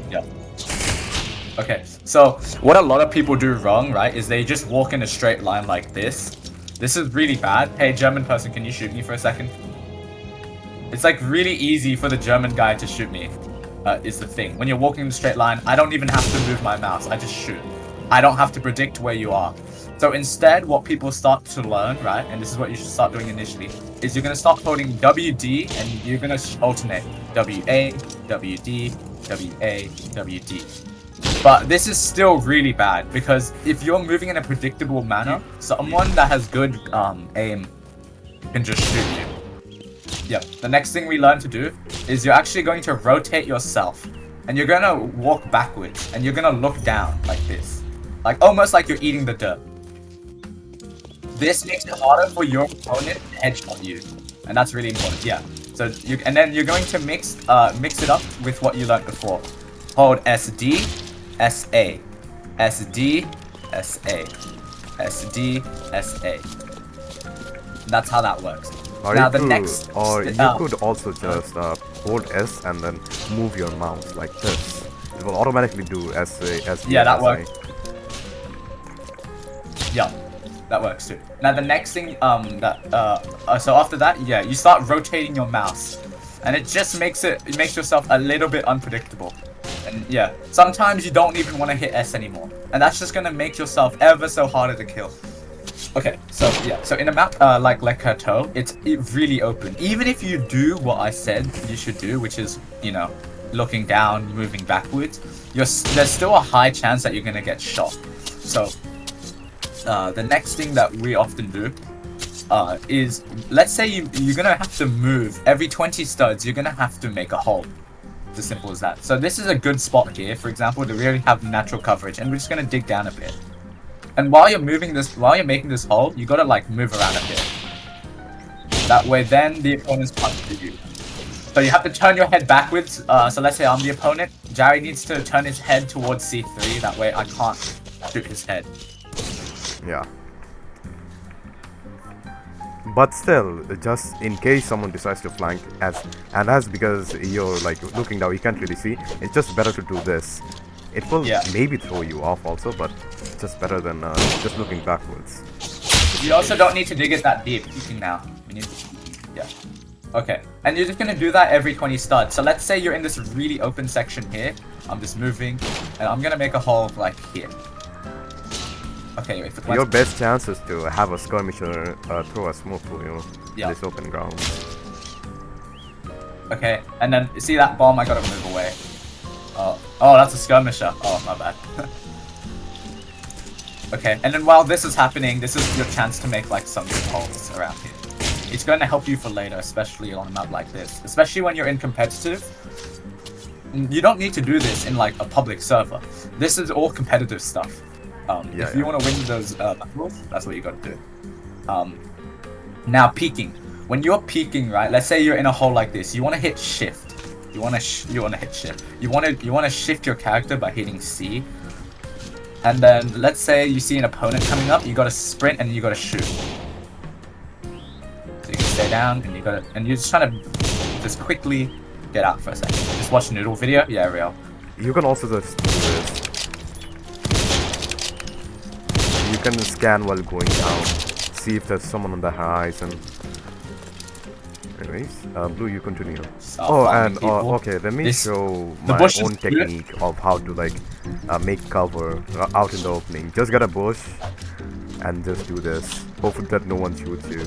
Yeah. Okay, so what a lot of people do wrong, right, is they just walk in a straight line like this. This is really bad. Hey, German person, can you shoot me for a second? It's like really easy for the German guy to shoot me, is the thing. When you're walking in a straight line, I don't even have to move my mouse. I just shoot. I don't have to predict where you are. So instead, what people start to learn, right, and this is what you should start doing initially, is you're going to start holding WD and you're going to alternate WA, WD, WA, WD. But this is still really bad because if you're moving in a predictable manner, someone that has good aim can just shoot you. Yep. The next thing we learn to do is you're actually going to rotate yourself and you're going to walk backwards and you're going to look down like this. Like almost like you're eating the dirt. This makes it harder for your opponent to headshot you. And that's really important. Yeah. So and then you're going to mix it up with what you learned before. Hold SD, SA, SD, SA, SD, SA. That's how that works. Or now you could also just hold S and then move your mouse like this. It will automatically do SA, SD. Yeah, that works. Yeah, that works too. Now the next thing so after that, yeah, you start rotating your mouse, and it just makes yourself a little bit unpredictable. And yeah, sometimes you don't even want to hit S anymore, and that's just gonna make yourself ever so harder to kill. Okay, so yeah, so in a map like Chateau, it's really open. Even if you do what I said you should do, which is, you know, looking down, moving backwards, there's still a high chance that you're gonna get shot. So the next thing that we often do is, let's say you're gonna have to move every 20 studs. You're gonna have to make a hole. It's as simple as that. So this is a good spot here, for example, to really have natural coverage, and we're just gonna dig down a bit. And while you're making this hole, you gotta like move around a bit. That way, then the opponent's punch you. So you have to turn your head backwards. So let's say I'm the opponent. Jerry needs to turn his head towards C3. That way, I can't shoot his head. Yeah. But still, just in case someone decides to flank, as because you're like looking down, you can't really see. It's just better to do this. It will maybe throw you off also, but it's just better than just looking backwards. You also don't need to dig it that deep. You can now. Yeah. Okay. And you're just gonna do that every 20 studs. So let's say you're in this really open section here. I'm just moving, and I'm gonna make a hole like here. Okay. Your best chance is to have a skirmisher throw a smoke to you in this open ground. Okay. And then see that bomb? I gotta move away. Oh, that's a skirmisher. Oh, my bad. Okay, and then while this is happening, this is your chance to make like some good holes around here. It's going to help you for later, especially on a map like this. Especially when you're in competitive. You don't need to do this in like a public server. This is all competitive stuff. If you want to win those battles, that's what you got to do. Now peeking. When you're peeking, right? Let's say you're in a hole like this. You want to hit shift. You want to hit shift. You want to shift your character by hitting C. And then let's say you see an opponent coming up, you got to sprint and you got to shoot. So you can stay down and you're just trying to just quickly get out for a second. Just watch Noodle video. Yeah, real. You can also just do this. You can scan while going down, see if there's someone on the horizon. Anyways, Blue, you continue. Okay, let me show my own technique of how to like make cover out in the opening. Just get a bush and just do this. Hopefully that no one shoots you.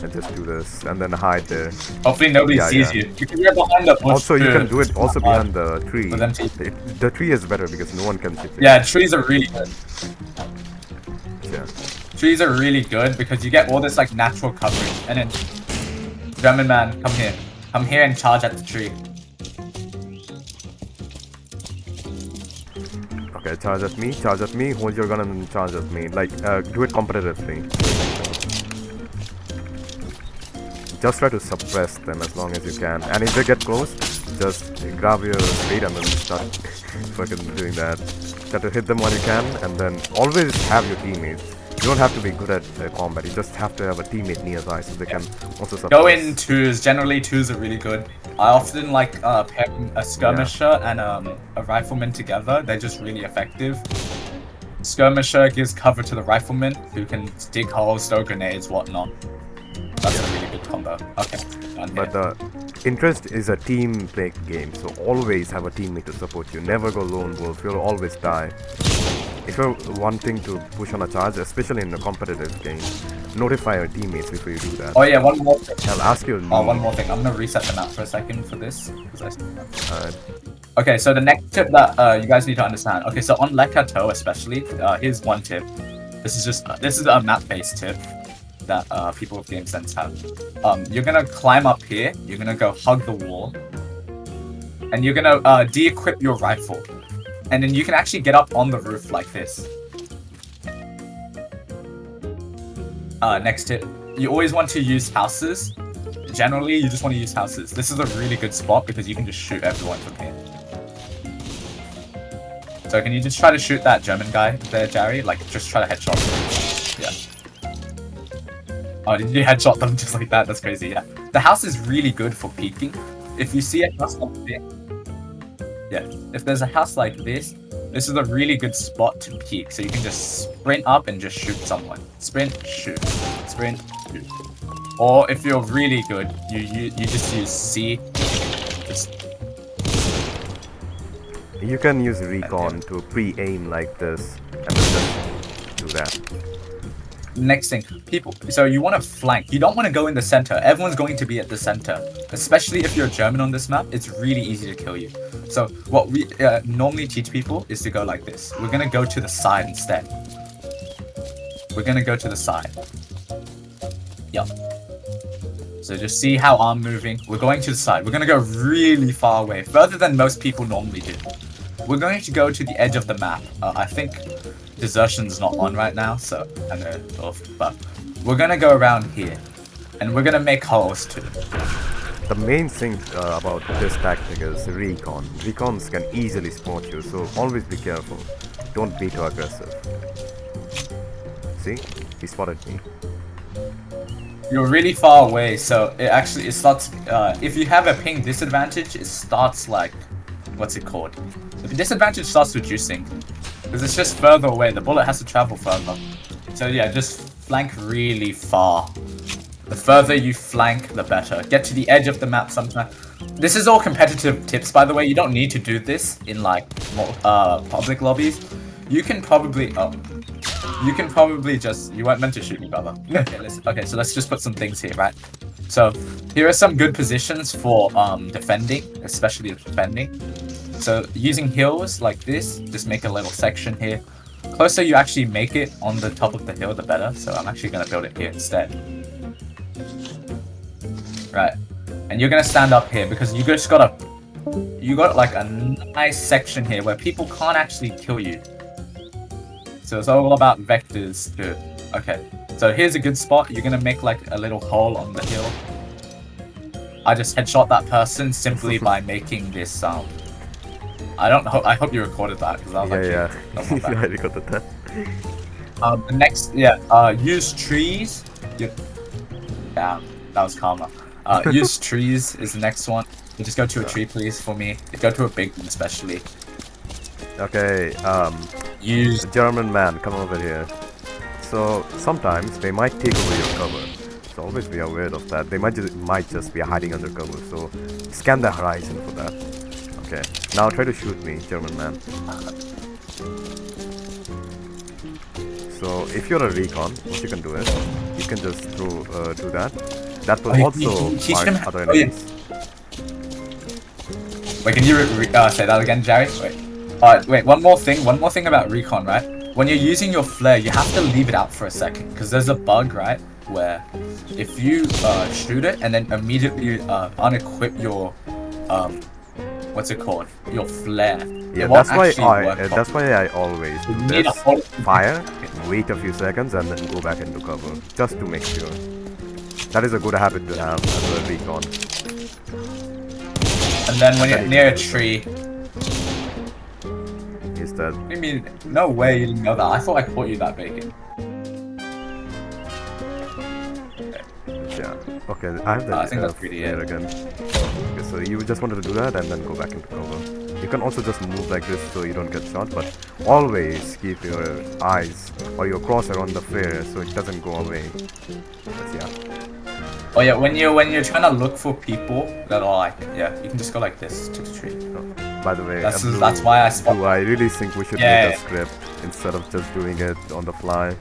And just do this and then hide there. Hopefully nobody sees you. You can get behind the bush. Also, you can do it also behind the tree. The tree is better because no one can see it. Yeah, trees are really good. Yeah. Trees are really good because you get all this like natural coverage, and then German man, come here. Come here and charge at the tree. Okay, charge at me, hold your gun and then charge at me. Like, do it competitively. Just try to suppress them as long as you can. And if they get close, just grab your spade and then start fucking doing that. Try to hit them while you can, and then always have your teammates. You don't have to be good at combat. You just have to have a teammate nearby so they can also support. Go in twos. Generally, twos are really good. I often like pairing a skirmisher and a rifleman together. They're just really effective. Skirmisher gives cover to the rifleman, who can dig holes, throw grenades, whatnot. That's a really good combo. Okay. But Entrenched is a team play game, so always have a teammate to support you. Never go lone wolf. You'll always die. If you're wanting to push on a charge, especially in a competitive game, notify your teammates before you do that. Oh yeah, one more thing. I'll ask you. One more thing. I'm gonna reset the map for a second for this. Okay, so the next tip that you guys need to understand. Okay, so on Le Cateau especially, here's one tip. This is a map-based tip that people with game sense have. You're gonna climb up here. You're gonna go hug the wall, and you're gonna de-equip your rifle. And then you can actually get up on the roof like this. Next tip. You always want to use houses. Generally, you just want to use houses. This is a really good spot because you can just shoot everyone from here. So can you just try to shoot that German guy there, Jerry? Like, just try to headshot him. Yeah. Oh, did you headshot them just like that? That's crazy, yeah. The house is really good for peeking. If you see a house like this, yeah, if there's a house like this is a really good spot to peek. So you can just sprint up and just shoot someone. Sprint, shoot. Sprint, shoot. Or if you're really good, you just use C. You can use recon to pre-aim like this and then just do that. Next thing, so you want to flank. You don't want to go in the center. Everyone's going to be at the center. Especially if you're German on this map, it's really easy to kill you. So what we normally teach people is to go like this. We're going to go to the side instead. We're going to go to the side. Yup. So just see how I'm moving. We're going to the side. We're going to go really far away, further than most people normally do. We're going to go to the edge of the map. I think desertion's not on right now, so I'm gonna off. But we're gonna go around here, and we're gonna make holes too. The main thing about this tactic is recon. Recons can easily spot you, so always be careful. Don't be too aggressive. See? He spotted me. You're really far away, so it starts. If you have a ping disadvantage, it starts like, what's it called? The disadvantage starts reducing. Because it's just further away, the bullet has to travel further. So yeah, just flank really far. The further you flank, the better. Get to the edge of the map sometime. This is all competitive tips, by the way. You don't need to do this in like public lobbies. You can probably just, you weren't meant to shoot me, brother. Okay, so let's just put some things here, right? So here are some good positions for defending, especially defending. So using hills like this, just make a little section here. Closer you actually make it on the top of the hill, the better. So I'm actually gonna build it here instead. Right, and you're gonna stand up here because you got like a nice section here where people can't actually kill you. So it's all about vectors too. Okay, so here's a good spot. You're gonna make like a little hole on the hill. I just headshot that person simply by making this sound. I hope you recorded that because I was yeah. I recorded that. The next, use trees. Yeah, that was karma. Use trees is the next one. You just go to a tree, please, for me. Go to a big one, especially. Okay. Use German man. Come over here. So sometimes they might take over your cover. So always be aware of that. They might just be hiding under cover. So scan the horizon for that. Okay, now try to shoot me, German man. So if you're a recon, what you can do is you can just do that. That will also mark other enemies. Wait, can you say that again, Jerry? Wait, one more thing about recon, right? When you're using your flare, you have to leave it out for a second because there's a bug, right? Where if you shoot it and then immediately unequip your what's it called? Your flare. Yeah, that's why I always do this. Fire, wait a few seconds, and then go back into cover, just to make sure. That is a good habit to have as a recon. And then when you're near a tree. Is that? I mean, no way you didn't know that. I thought I caught you that bacon. Okay, I have that I think that's really flare again. Okay, so you just wanted to do that and then go back into cover. You can also just move like this so you don't get shot, but always keep your eyes or your crosshair on the flare so it doesn't go away. But yeah. Oh yeah, when you're trying to look for people that are like, yeah, you can just go like this to the tree. Oh, by the way, that's why I spot. I really think we should make a script instead of just doing it on the fly.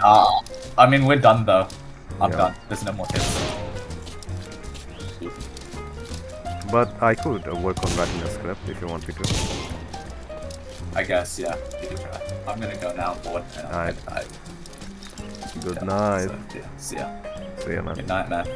I mean, we're done though. I'm done. There's no more tips. But I could work on writing a script if you want me to. I guess, yeah. You can try. I'm gonna go now, board. Alright. Good night. So, yeah, see ya. See ya, man. Good night, man.